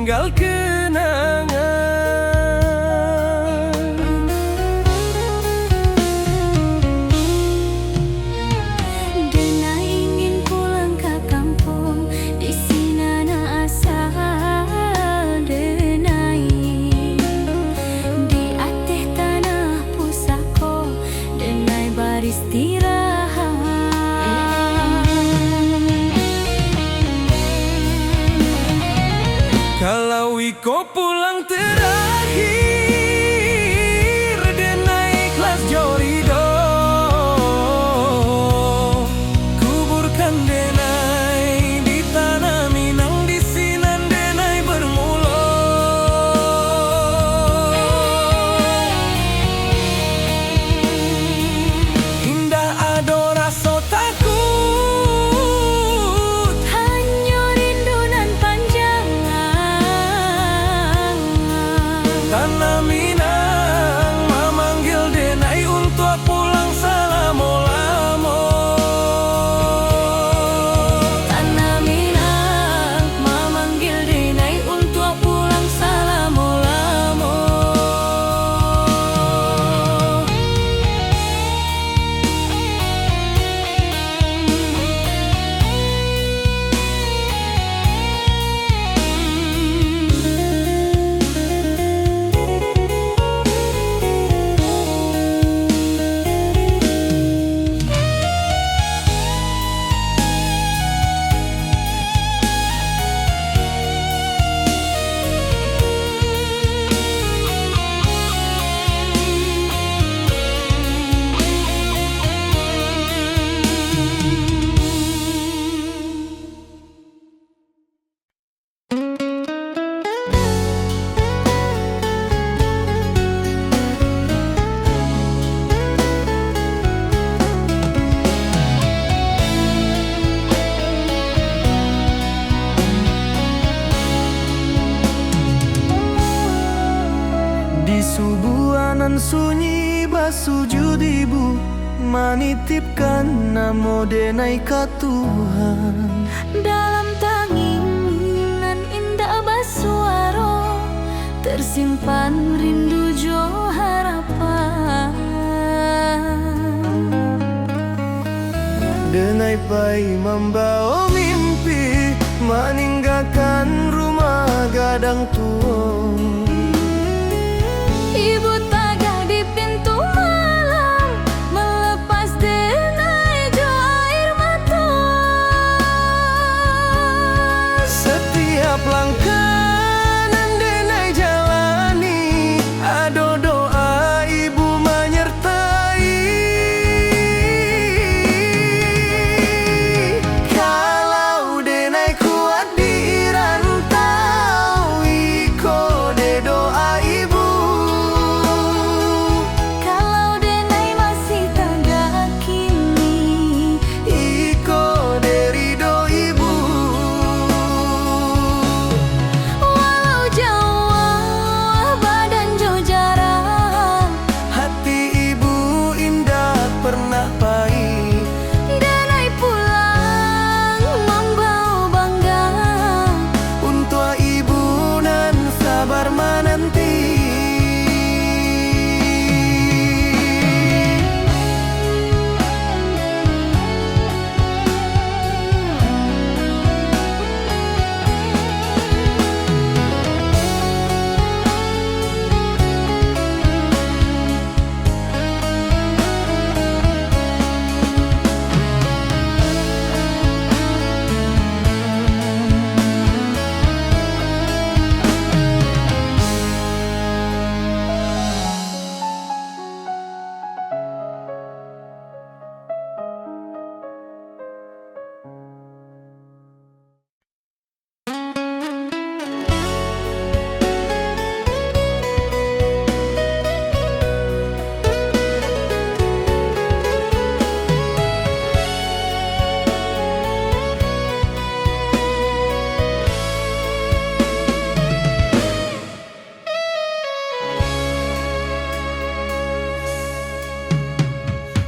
tinggal kenangan. Denai ingin pulang ke kampung, di Sinana asal Denai. Di ateh tanah pusako, Denai beristirahat. Kalau Iko pulang terakhir, Denai ikhlas jorido. Kuburkan Denai di tanah Minang, di sinan Denai bermula. Indah ado rasa takut, Hanya rindu nan panjang. tanah Minang memanggil Denai untuk pulang selama-lama. Tanah Minang memanggil Denai untuk pulang selama-lama. Di subuhanan sunyi basujud ibu, menitipkan namo Denai ka Tuhan. Dalam tanginan indah basuaro, tersimpan rindu jo harapan. Denai pai membawa mimpi, meninggalkan rumah gadang tua. Ibu tagah di pintu malam, melepas Denai jo air mata. Setiap langkah nan Denai jalani, ado doa ibu menyertai. Kalau Denai kuat di rantau, Iko de doa ibu. Kalau Denai masih tagah kini, Iko de ridho ibu. walau jauh badan jo jarang, Hati ibu indah pernah pahit. Denai pulang membawa bangga. Untuk ibu nan sabar menanti.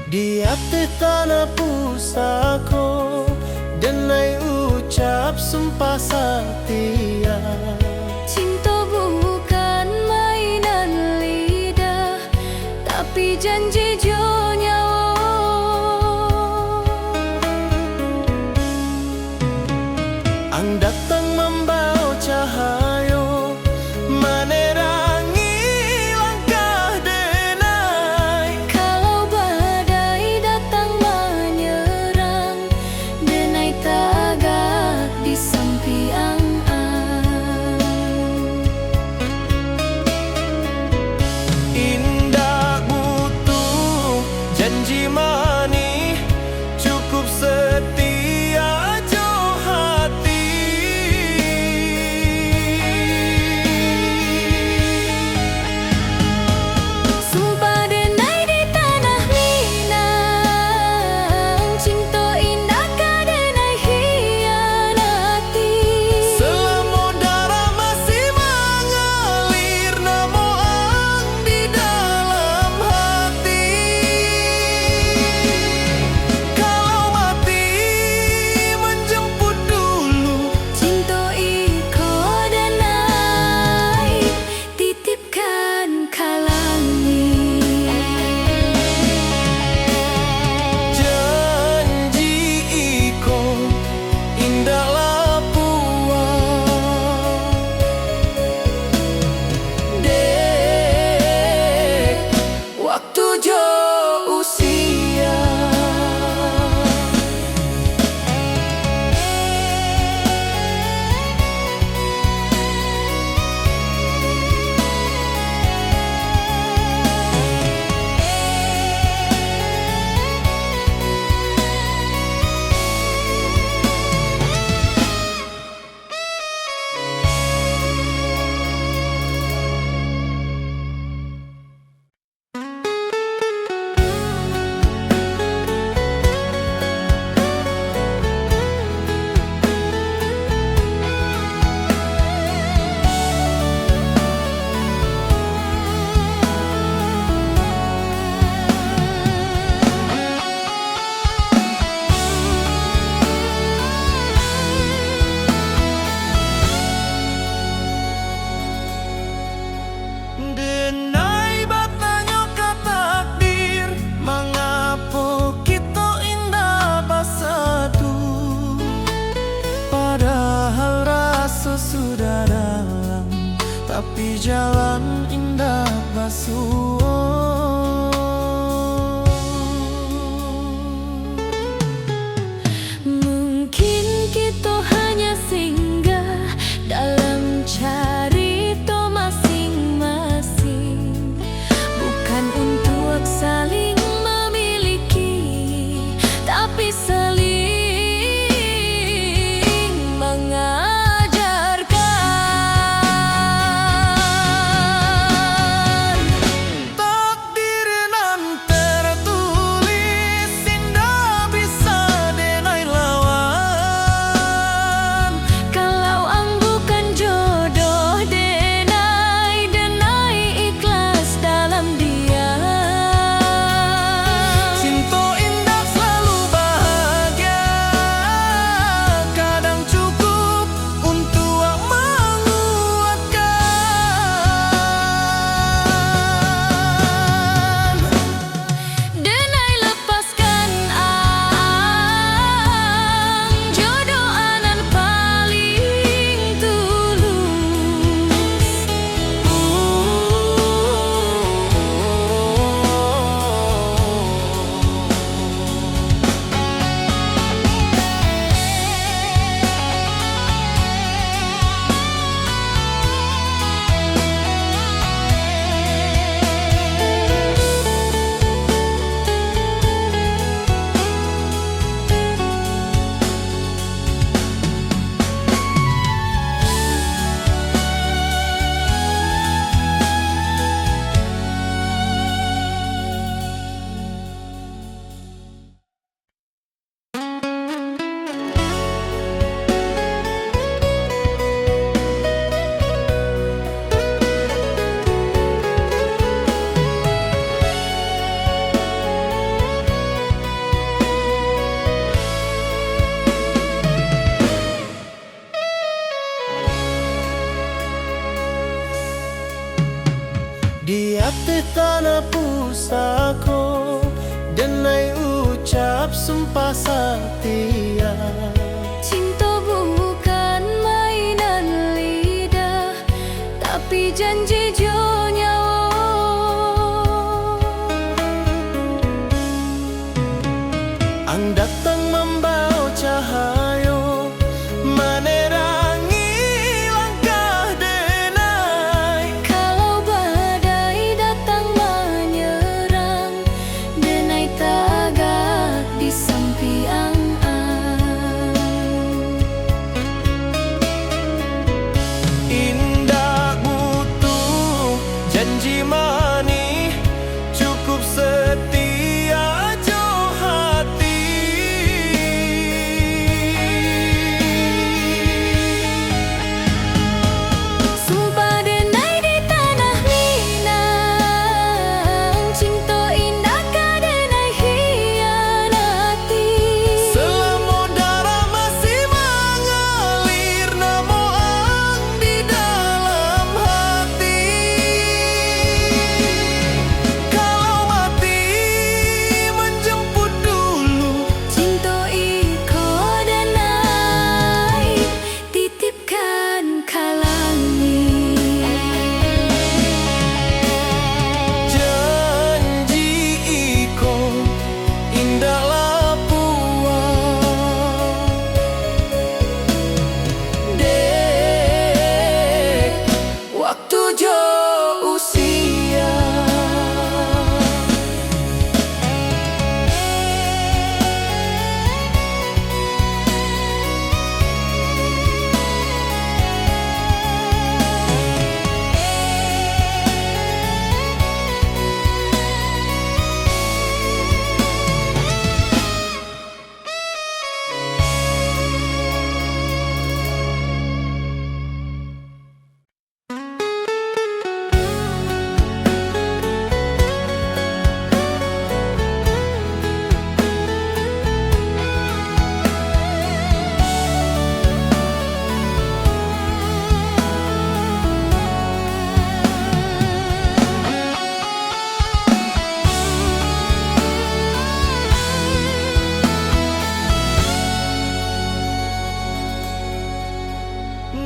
Di hati tanah pusako, Denai ucap sumpah setia. bulan datang membawa cahaya menerangi langkah denai. Kalau badai datang menyerang, denai tagak di sampiang. Indah butuh janji manis, cukup setia jo hati. Sumpah denai di tanah Minang, cinta indah ka denai hianati. Selama darah masih mengalir, namo ang di dalam hati. Kalau mati menjemput dulu, Cinta iko denai titipkan kalangi. janji iko indah lapuan. Dek, waktu jo usia. Denai batanya ke takdir, mengapa kita indah bersatu, padahal rasa sudah dalam, tapi jalan indah basuh. Mungkin kita hanya singgah dalam carita masing-masing, bukan untuk saling memiliki, tapi saling mengajarkan. Takdir nan tertulis indah bisa denai lawan. Kalau ang bukan jodoh denai, denai ikhlas dalam dia. Cinta indah selalu bahagia, kadang cukup untuk menguatkan. Denai lepaskan ang jodoh anan paling tulus. Di hati tanah pusako, denai ucap sumpah setia. Cinta bukan ang datang membawa cahayo menerangi langkah denai. Kalau badai datang menyerang, denai tagak di sampiang. Indah butuh janji manis, cukup setia jo hati. Sumpah denai di tanah Minang, cinta indah ka denai hianati. Selama darah masih mengalir, namo ang di dalam hati. Kalau mati menjemput dulu, Cinta iko denai titipkan kalangi. janji iko indah lapuan. Dek, waktu jo usia.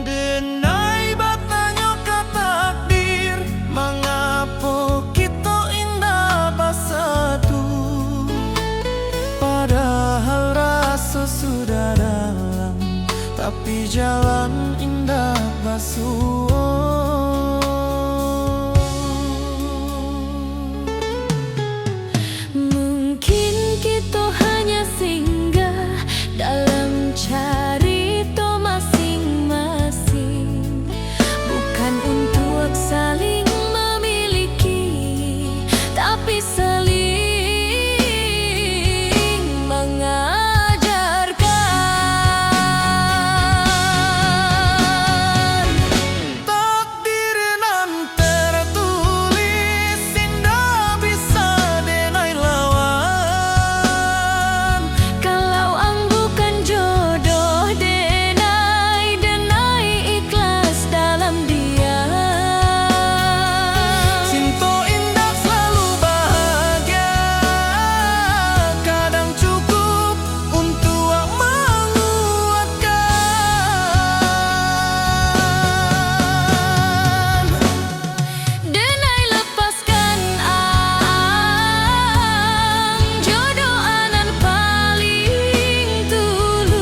Denai batanya ke takdir, mengapa kita indah bersatu? Padahal rasa sudah dalam, tapi jalan indah basuh. Mungkin kita hanya singgah dalam carita masing-masing, bukan untuk saling memiliki, tapi saling mengajarkan. Takdir nan tertulis indah bisa denai lawan. Kalau ang bukan jodoh denai, denai ikhlas dalam dia. Cinta indah selalu bahagia, kadang cukup untuk menguatkan. Denai lepaskan ang jodoh anan paling tulus.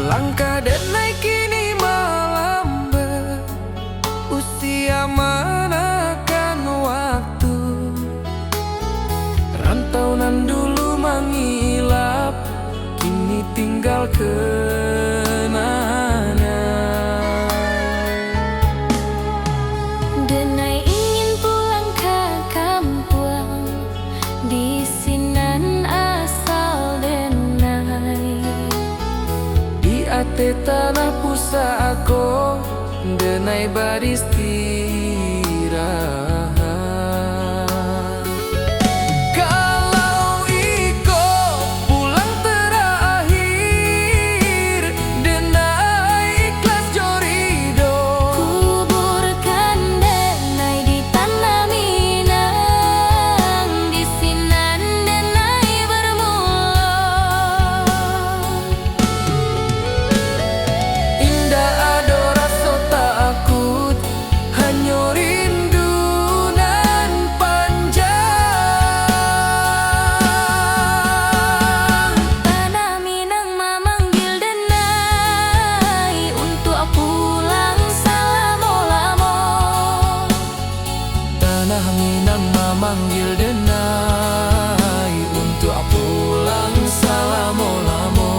Langkah denai kini melambat, usia manakan waktu. Rantau nan dulu mengilap kenangan. Denai ingin pulang ke kampung, di sinan asal Denai. Di ate tanah pusa aku, Denai beristirahat. Kalau iko pulang terakhir, Denai ikhlas jorido. Kuburkan Denai di tanah Minang, di sinan Denai bermula. Indah ado rasa tak akut, hanya rindu nan panjang. Tanah Minang memanggil Denai untuk pulang selama-lama. Tanah Minang memanggil Denai untuk pulang selama-lama.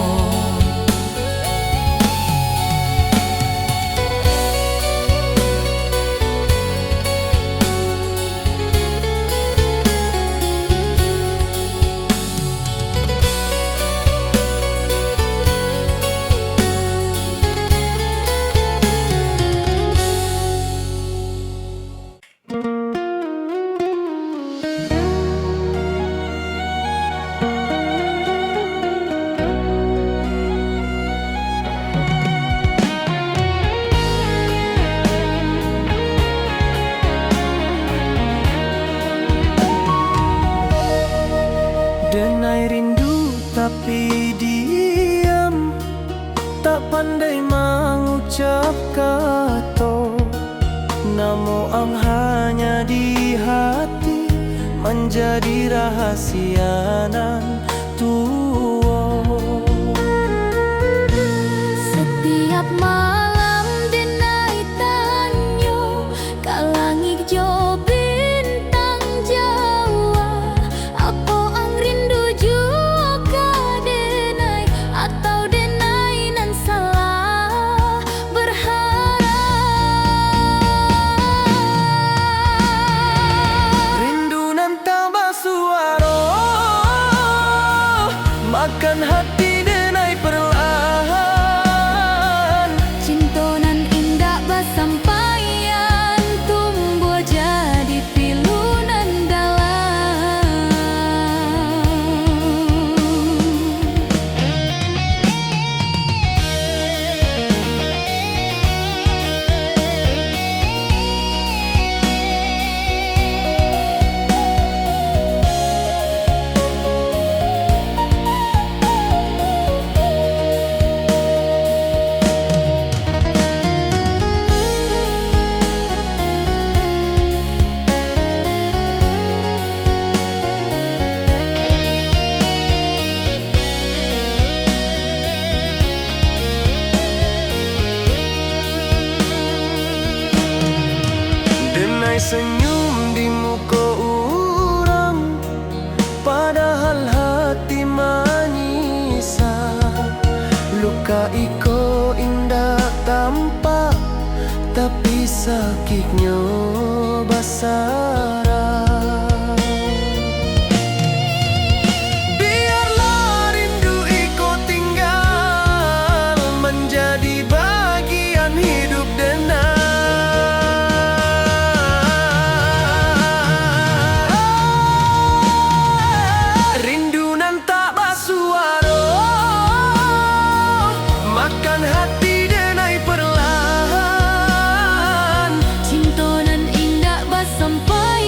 Denai rindu tapi diam, tak pandai mengucap kata. Namo ang hanya di hati, menjadi rahasia nan tua. Setiap malam Denai tanyo ka langit jo bintang Jawa. Apa ang rindu jua ka Denai, atau Denai nan salah berharap. Rindu nan tambah suara, makan hati Denai perlahan. Cinta nan indah bersampaian, tumbuh jadi pilu nan dalam. Denai senyum di muka orang, padahal hati menyisa. Luka iko indah tampak, tapi sakitnya basara. Biarlah rindu iko tinggal, menjadi bagian hidup Denai. Rindu nan tak bersuara, makan hati Denai perlahan. Cinta nan indah bersampai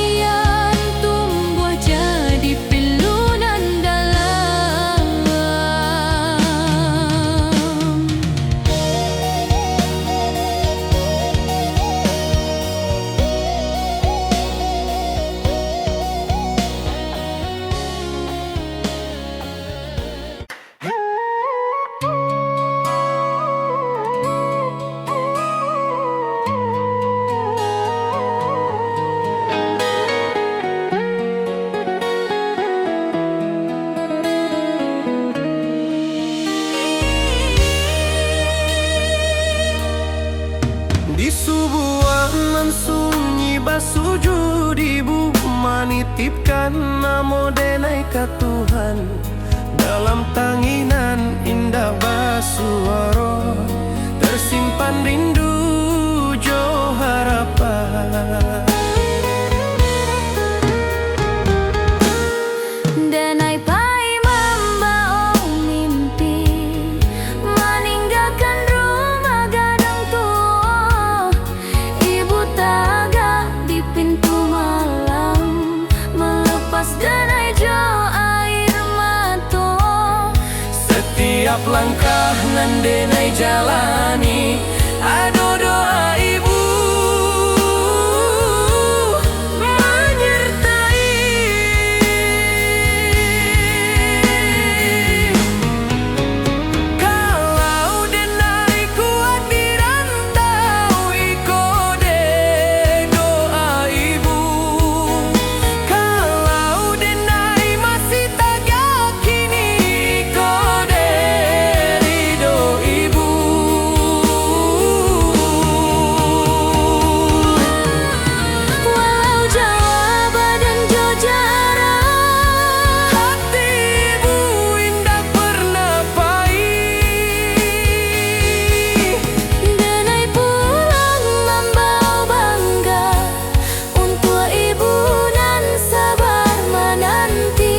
titipkan namo denai ka Tuhan, dalam tanginan indah basuaro tersimpan rindu jo harapan. Denai pai membawa mimpi, meninggalkan rumah gadang tua. Ibu taga di pintu malam, melepas denai jo air mata. Setiap langkah nan denai jalani, ado doa ibu menyertai. Kalau denai kuat di rantau, iko de doa ibu. Kalau denai masih tagak kini, iko de ridho ibu. Walau jauh badan jo jarak, Hati ibu indah pernah pahit. denai pulang membawa bangga untuk ibu dan sabar menanti.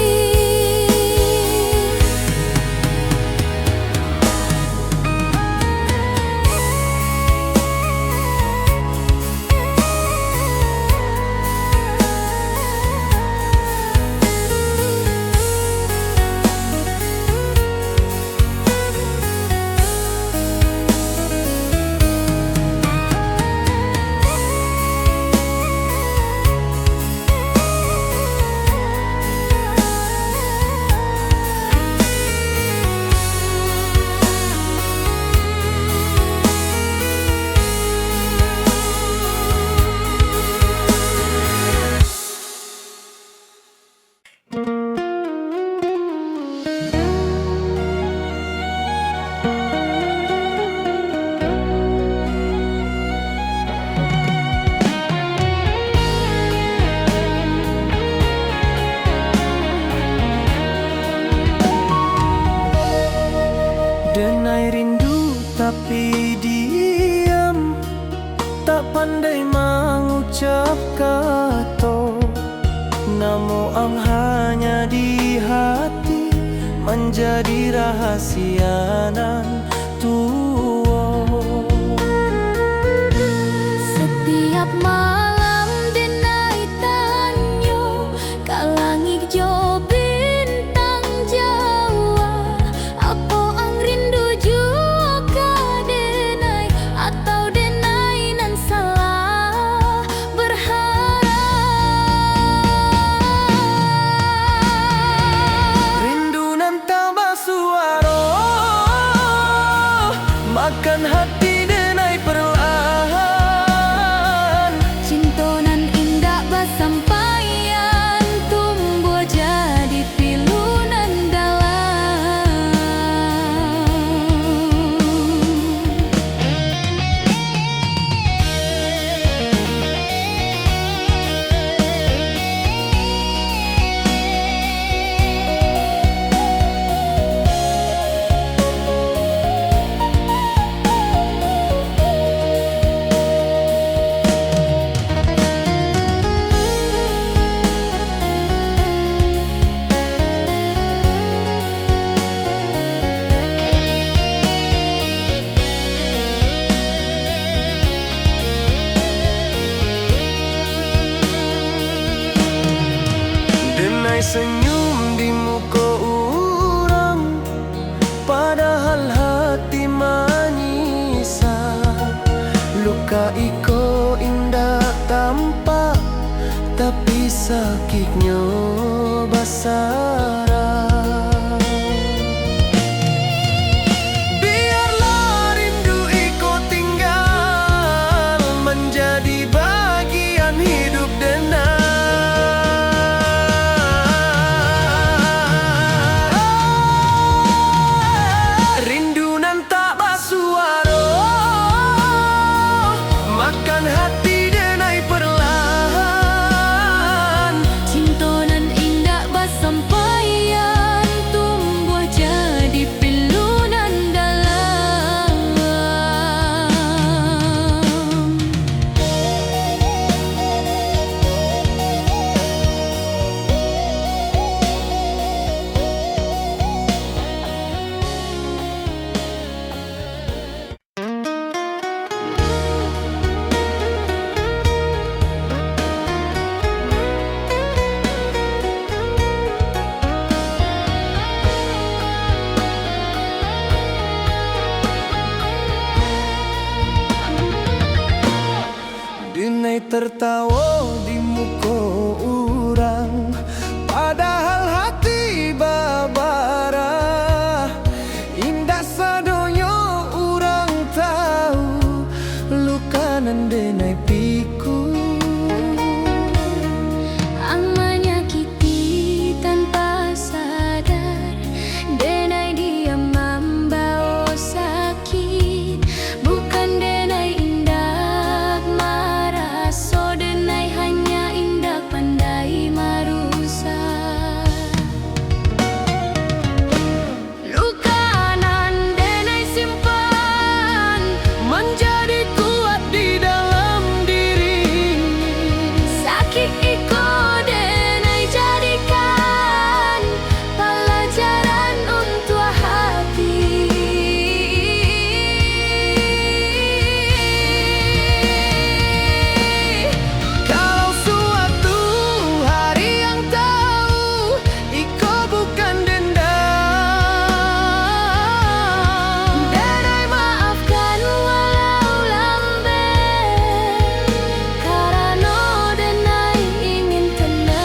Denai rindu tapi diam, tak pandai mengucap kata. Namo ang hanya di hati, menjadi rahasia nan tua. Setiap malam denai tanyo, ka langit jo bintang Jawa. Apa ang rindu jua ka denai, atau denai nan salah berharap. Rindu nan tak basuaro, makan hati denai perlahan. Cinta nan indah basampaian, tumbuh jadi pilunan dalam. Denai senyum di muka orang, padahal hati menyisah. Luka iko indah tampak, tapi sakitnya basara. Biarlah rindu iko tinggal, menjadi bagian hidup denai. Rindu nan tak basuaro, makan hati denai perlahan. Cinta tertawa di muka orang, padahal hati babara. Indah sadonyo orang tahu, luka nan denai piku. Ang menyakiti tanpa sadar, denai dia membawa sakit. Bukan denai indah marah, so denai hanya indah pandai marusak. Luka nan denai simpan Menjadi kuat di dalam diri. sakit iko denai jadikan pelajaran untuk hati. Kalau suatu hari yang tahu iko bukan dendam, Denai maafkan walau lambat, karena denai ingin tenang.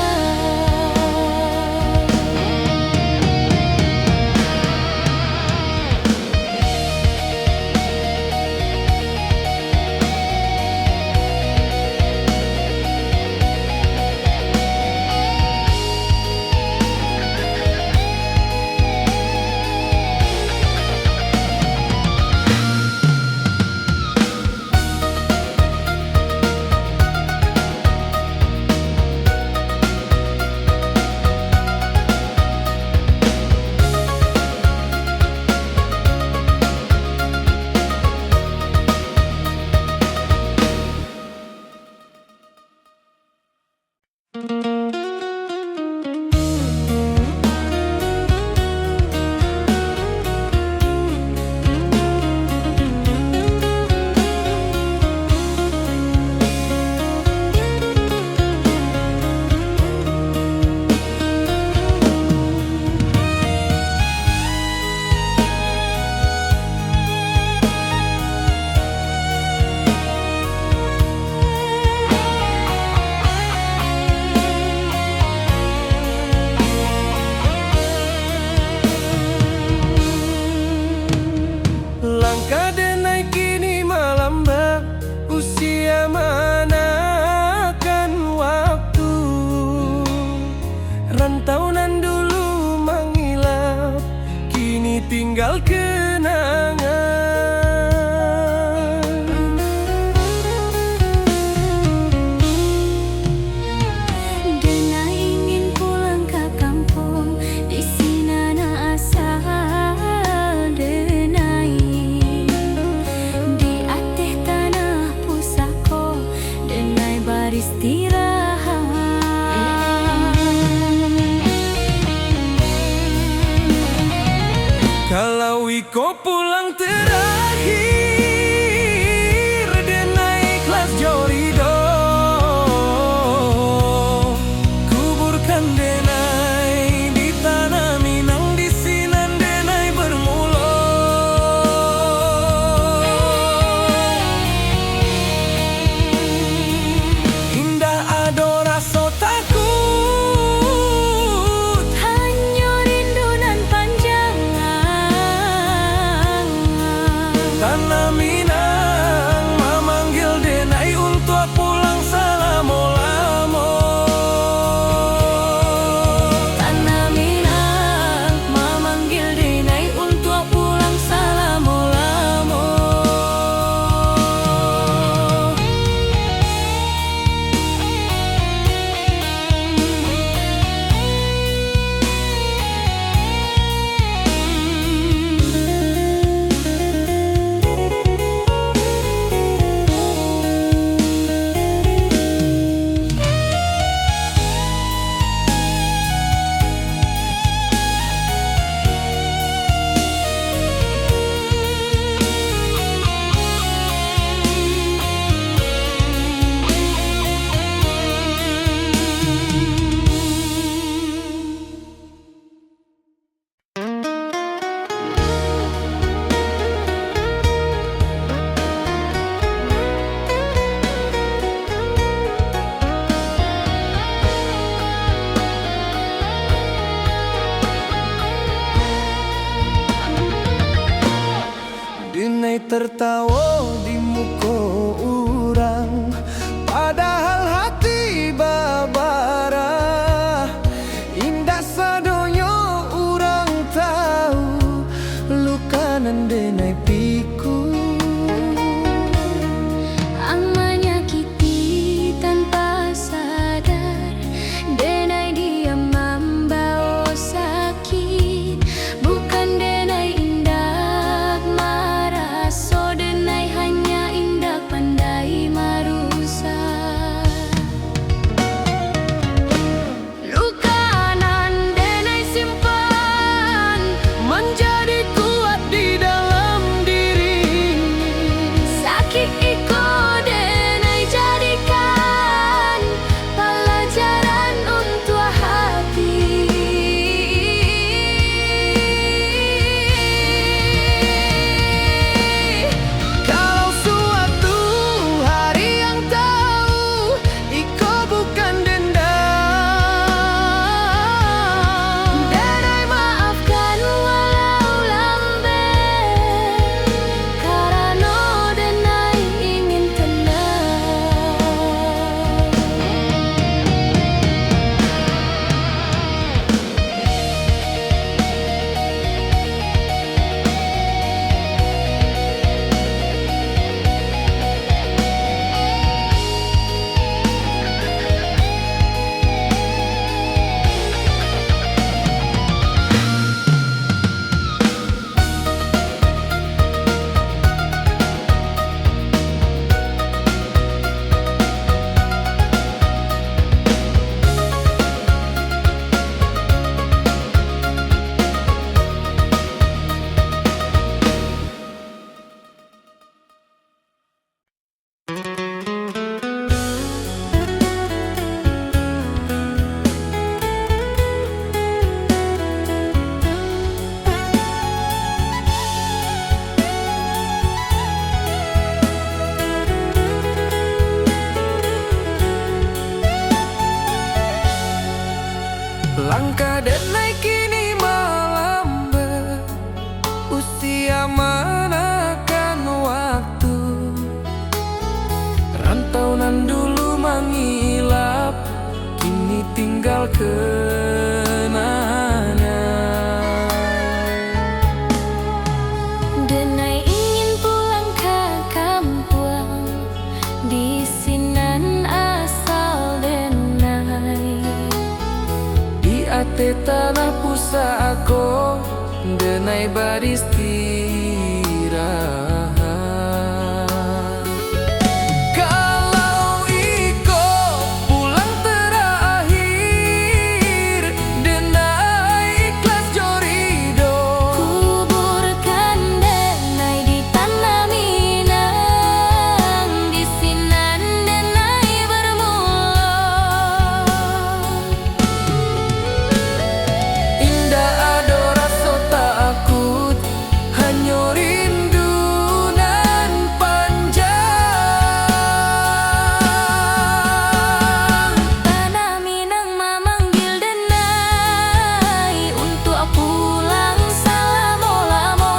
Langkah denai kini melambat, usia manakan waktu. Rantau nan dulu mengilap, kini tinggal kenangan. Denai ingin pulang ke kampung, di sini na asal denai. Di atas tanah pusako, denai beristirahat. Kalau iko pulang terakhir, denai ikhlas jorido. Kuburkan denai di tanah Minang, di sinan denai bermula. Indah ado rasa takut, Hanya rindu nan panjang, tanah denai tertawa di muka orang, padahal hati babara. Indah sadonyo orang tahu luka nan denai piku. Ang menyakiti tanpa sadar, denai dia membawa sakit. Bukan denai indah marah, so denai hanya indah pandai marusak. Luka nan denai simpan menjadi kuat di dalam diri. Sakit iko denai jadikan pelajaran untuk hati. Kalau suatu hari yang tahu iko bukan dendam, Denai maafkan walau lambat, karena denai ingin tenang. Langkah denai kini melambat, usia manakan waktu. Rantau nan dulu mengilap, kini tinggal kenangan. Denai ingin pulang ke kampung, di sinan asal denai. Di ate tanah pusako, denai beristirahat. Kalau iko pulang terakhir, denai ikhlas jorido. Kuburkan denai di tanah Minang, di sinan denai bermula. Indah ado rasa takut, hanya rindu nan panjang. Tanah Minang memanggil denai untuk pulang selama-lama.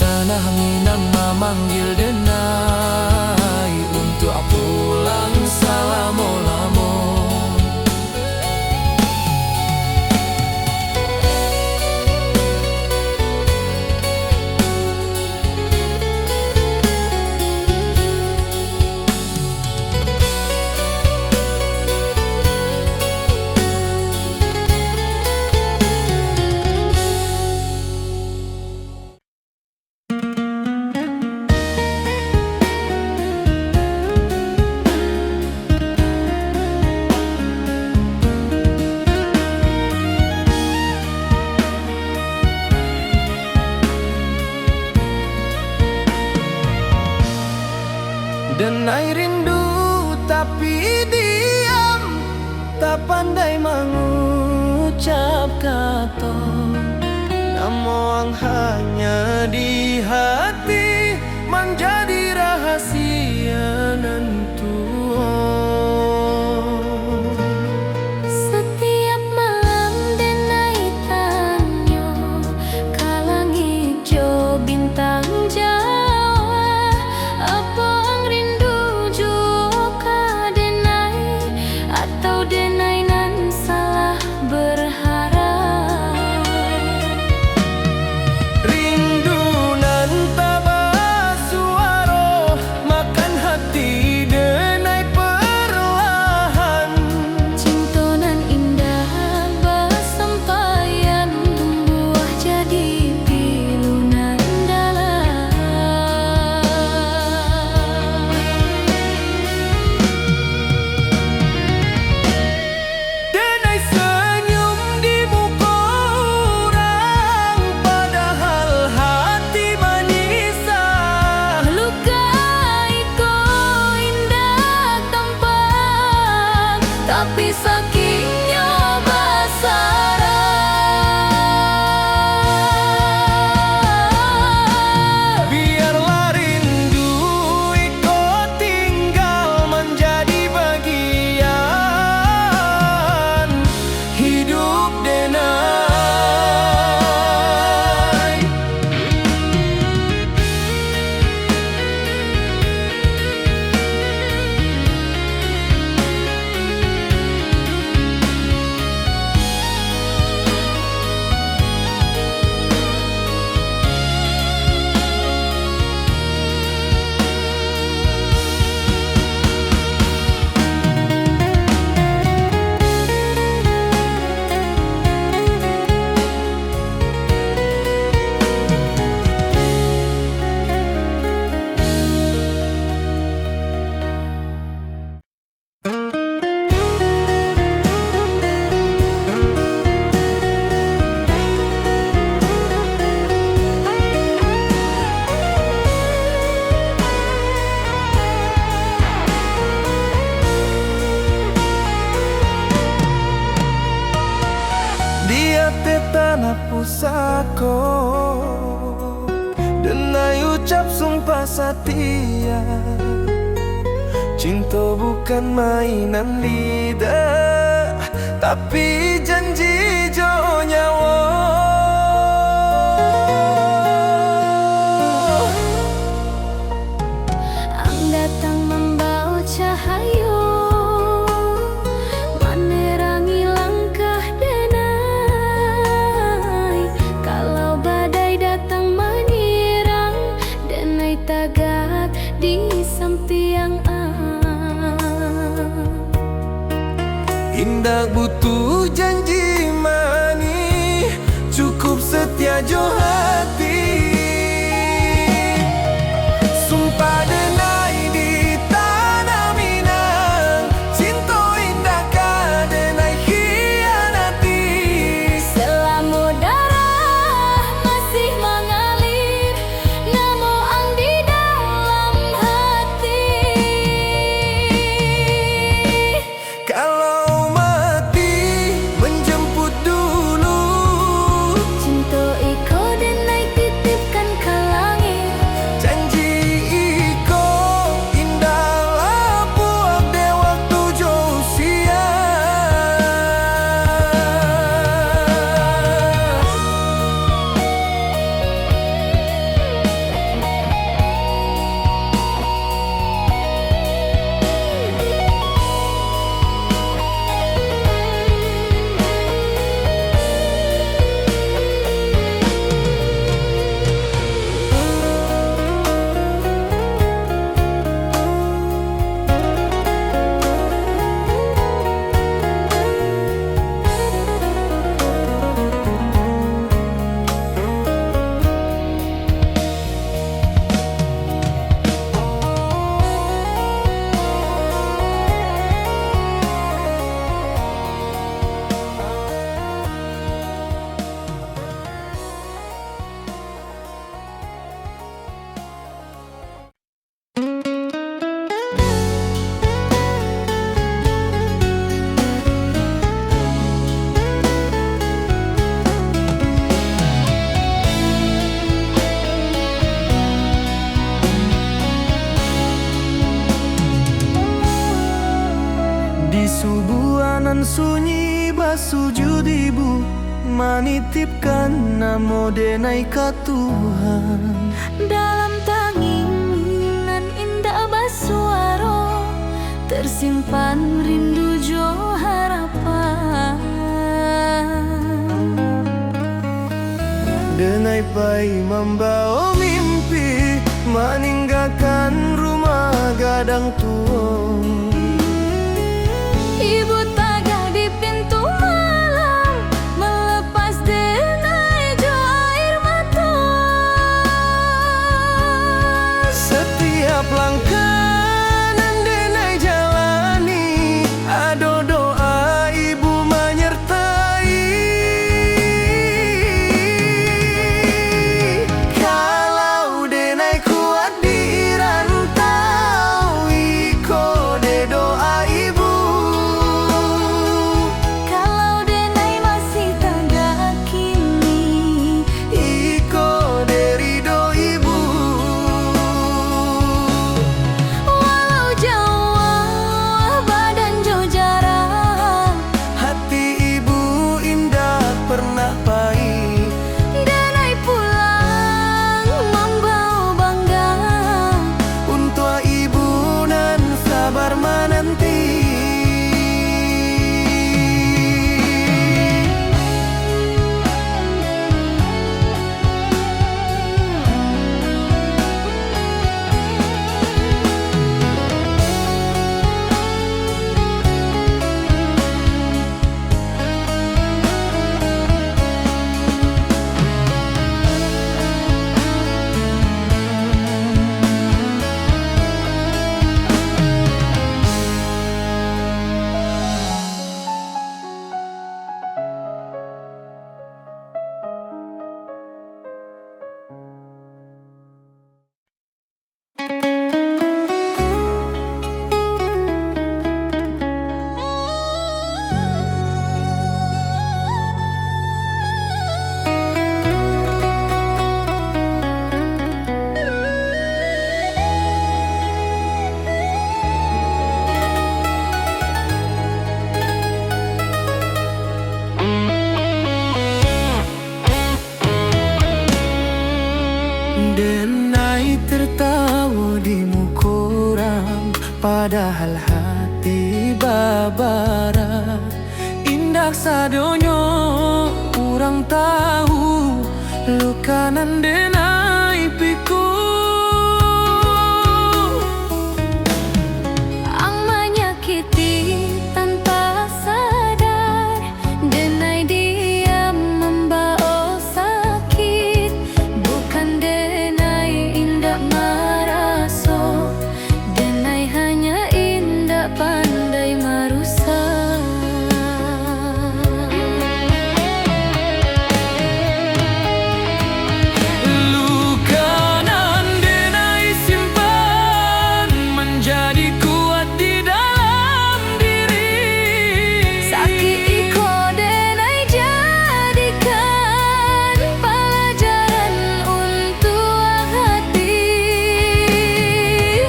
Tanah Minang memanggil denai untuk pulang selama-lama. Denai rindu tapi diam, tak pandai mengucap kata. Namun hanya di hati menjadi rahasia nan tua. Setiap malam denai tanya, kalang hijau bintang setia. Cinta bukan mainan lidah, tapi janji jo nyawa. Ang datang membawa cahaya, menerangi langkah denai. Kalau badai datang menyerang, denai tagak di samping Indah butuh janji manis, cukup setia jo hati. Sumpah denai di tanah Minang, cinta indah ka denai khianati. selama darah masih mengalir, namo ang di dalam hati. Kalau mati menjemput dulu, Cinta iko denai titipkan ke langit. janji iko indahlah buat de waktu jo usia. Di subuhanan sunyi basujud ibu, manitipkan namo denai ka Tuhan. Dalam tanginan indah basuaro, tersimpan rindu jo harapan. Denai pai membawa mimpi, meninggalkan rumah gadang tua. Ibu tagak di pintu malam, melepas denai jo air mata. Setiap langkah nan denai jalani, ado doa ibu menyertai. Kalau denai kuat di rantau, iko de Denai tertawa di mukorang, padahal hati babara. Indak sadonyo kurang tahu, lukanan denai piku. Ang menyakiti tanpa sadar, denai diam membawa sakit. Bukan denai indak maraso, denai hanya indak pandai merusak. Lukanan denai simpan menjadi kuat di dalam diri. Sakit iko denai jadikan pelajaran untuk hati.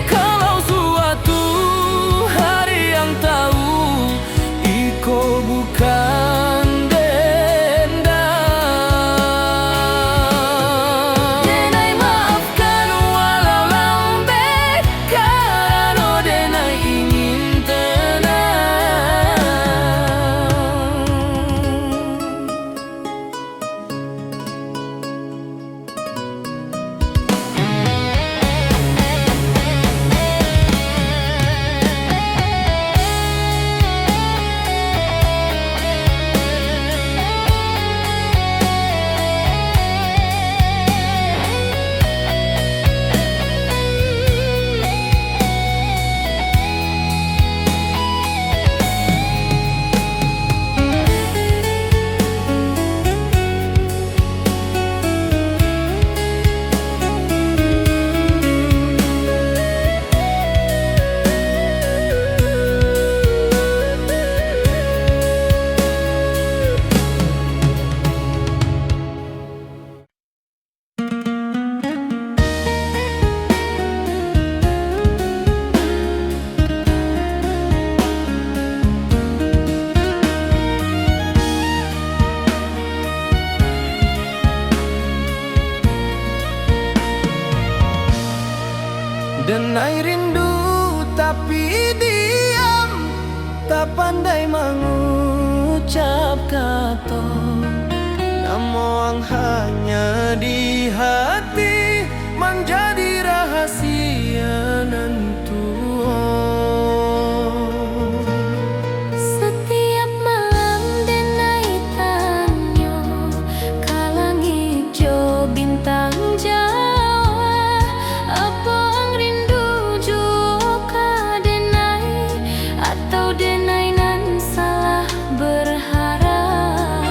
Kalau suatu hari yang tahu iko bukan dendam. Denai maafkan Walau lambat, karena denai ingin tenang. Denai rindu tapi diam, tak pandai mengucap kata. Namun hanya di hati menjadi rahasia nantu. setiap malam denai tanyo, kalang hijau bintang Jawa. Apa ang rindu juga denai, atau denai nan salah berharap?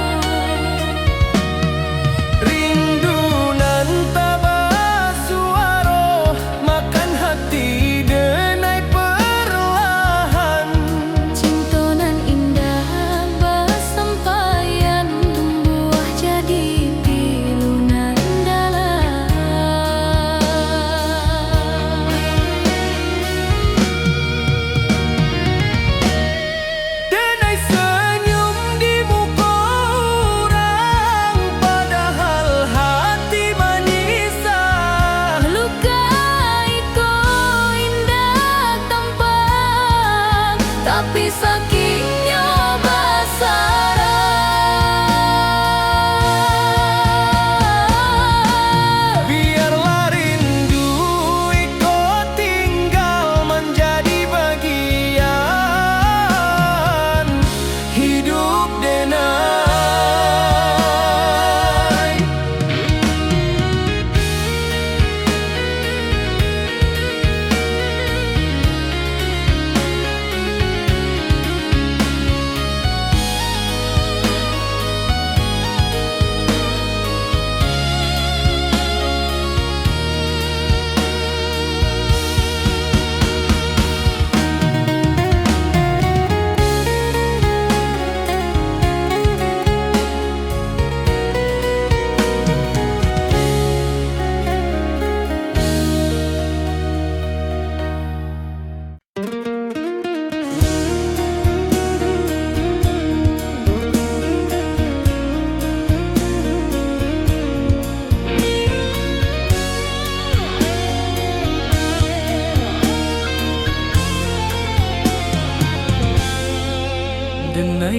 Rindu nan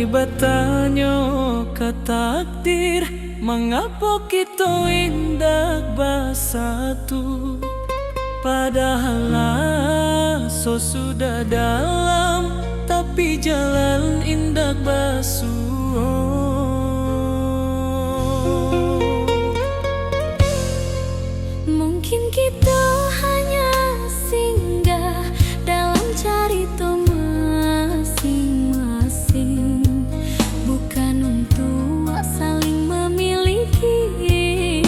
batanya ke takdir, mengapa kita indah bersatu? Padahal so sudah dalam, tapi jalan indah basuh. Mungkin kita hanya singgah dalam cerita masing-masing, bukan untuk saling memiliki,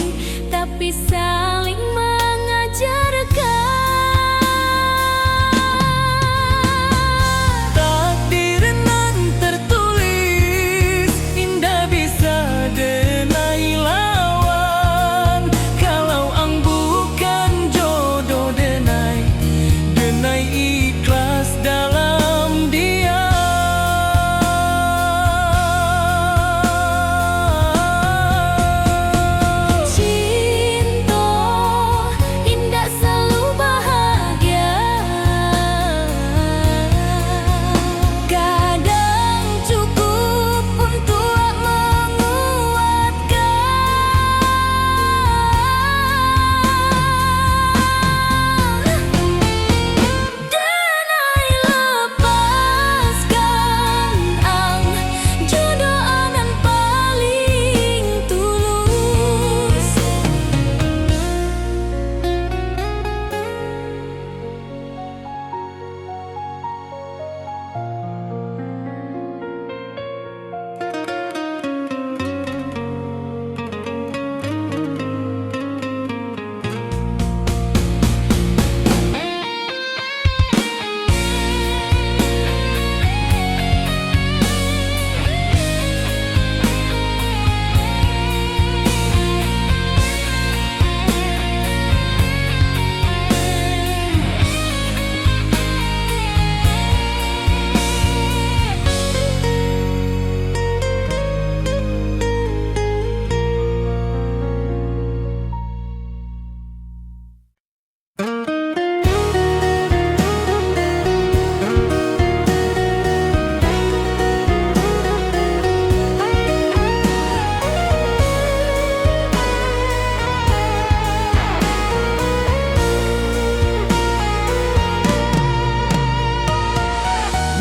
tapi saling mengajarkan. Takdir nan tertulis, indah bisa denai lawan. Kalau ang bukan jodoh denai, denai ikhlas dalam dia. Cinta indah selalu bahagia, kadang cukup untuk menguatkan. Denai lepaskan ang jodoh nan paling tulus.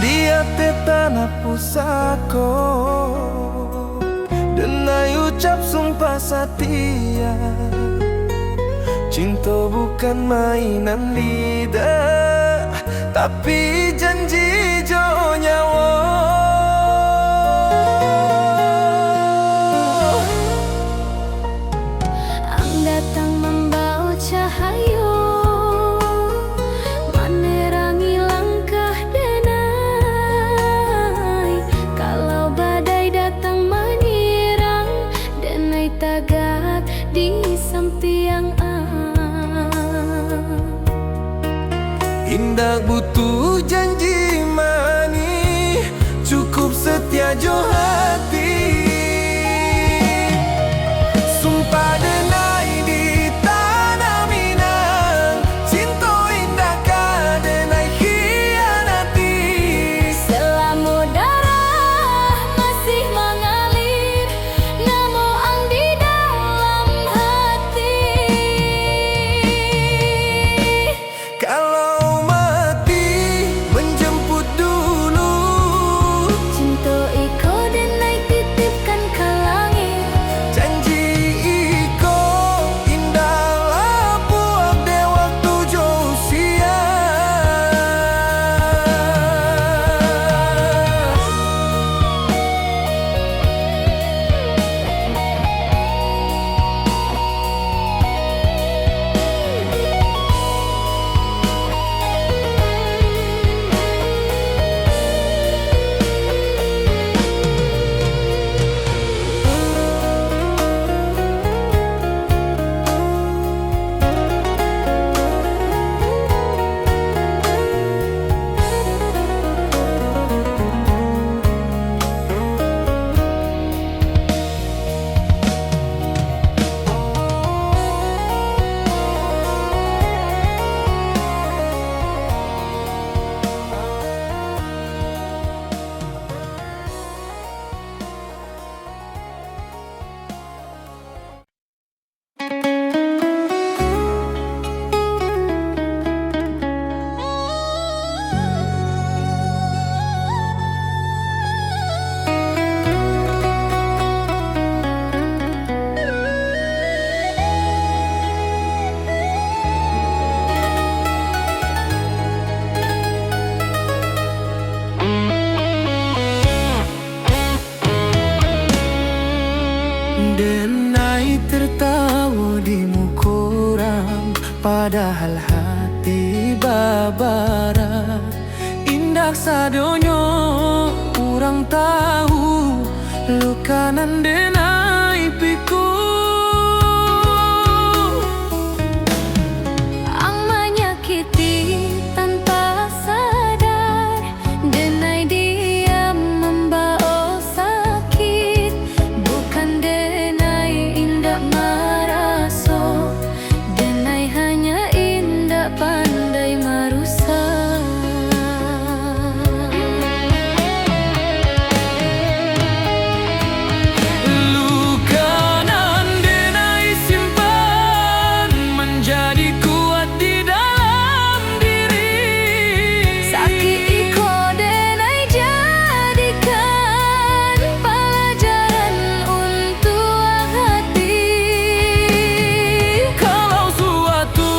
Dia te tanah pusako, denai ucap sumpah setia. Cinta bukan mainan lidah, tapi janji jo nyawa. Ang datang membawa cahaya, menerangi langkah denai. Kalau badai datang menyerang, denai tagak di samping Indah butuh janji manis, cukup setia jo hati. Sumpah denai di tanah Minang, cinta indah ka denai khianati. selama darah masih mengalir, namo ang di dalam hati. Kalau mati menjemput dulu, Cinta iko denai Padahal hati babara indah sadonyo, kurang tahu lukanan denai piku. Ang menyakiti tanpa sadar, denai diam membawa sakit. Bukan denai indah maraso, denai hanya indah pandai merusak. Lukanan denai simpan menjadi kuat di dalam diri. Sakit iko denai jadikan pelajaran untuk hati. Kalau suatu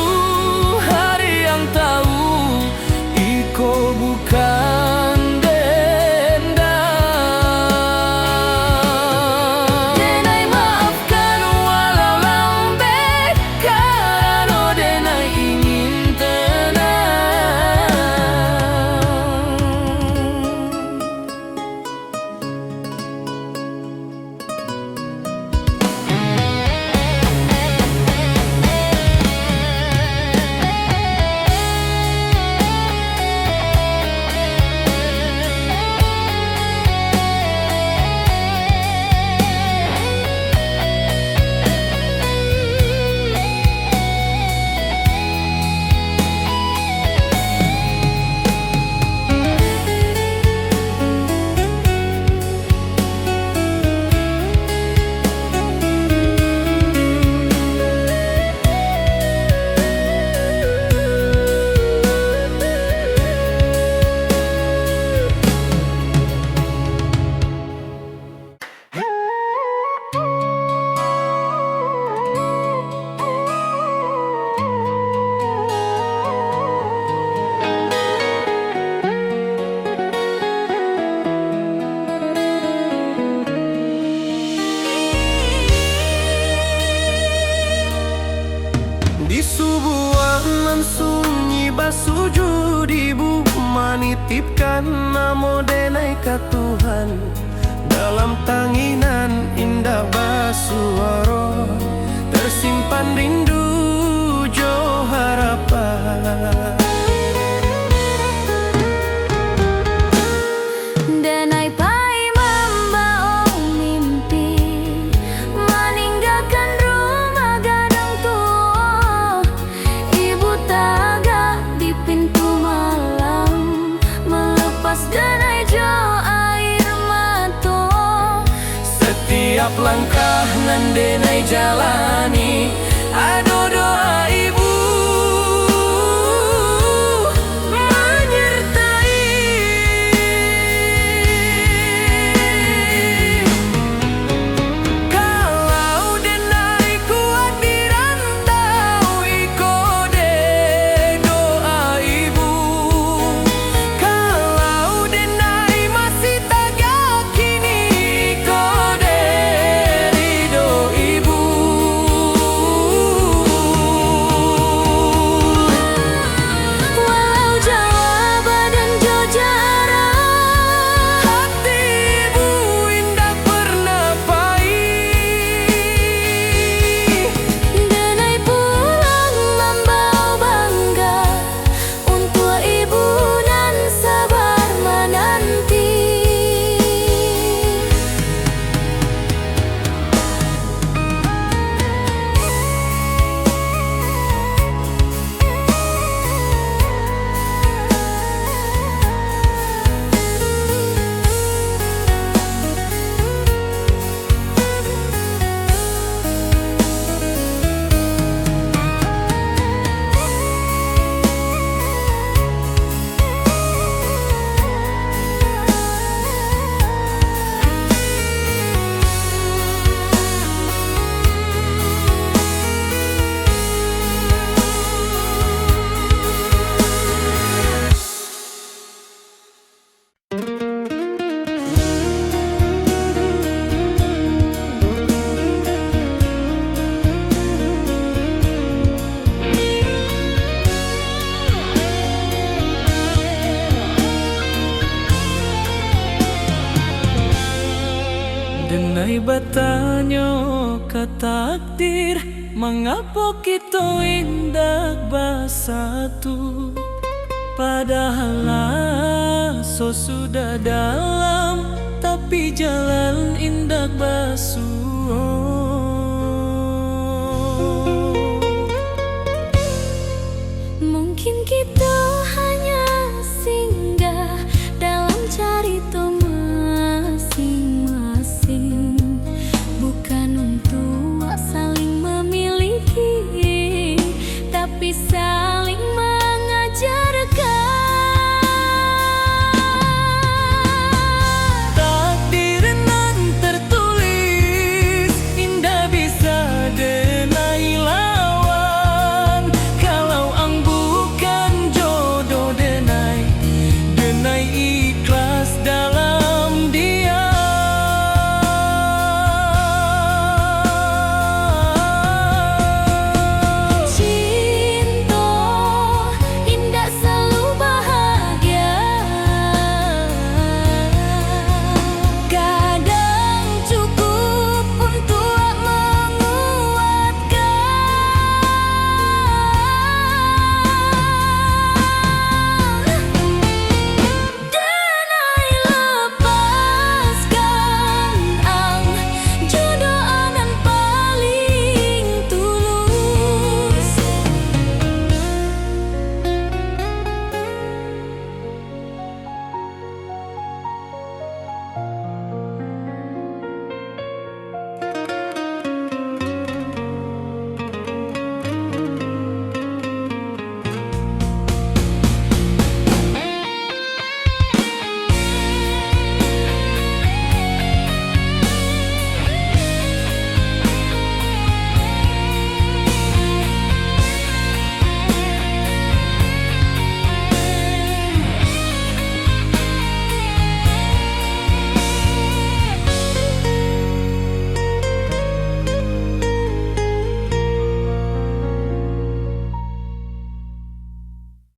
hari yang tahu iko bukan dendam, Denai maafkan walau lambat, karena denai ingin tenang. Di sebuah nan sunyi basuju dibu menitipkan namo denai ka Tuhan. Dalam tanginan indah basuaro tersimpan rindu jo harapan. denai pai membawa mimpi, meninggalkan rumah gadang tua. Ibu tagak di pintu malam, melepas denai jo air mata. Setiap langkah nan denai jalani, ado doa ibu menyertai. Kalau denai kuat di rantau, iko de doa ibu. Kalau denai masih tak yakini, iko de ridho ibu. bertanya ke takdir, mengapa kita indah bersatu? Padahal so sudah dalam, tapi jalan indah basuh.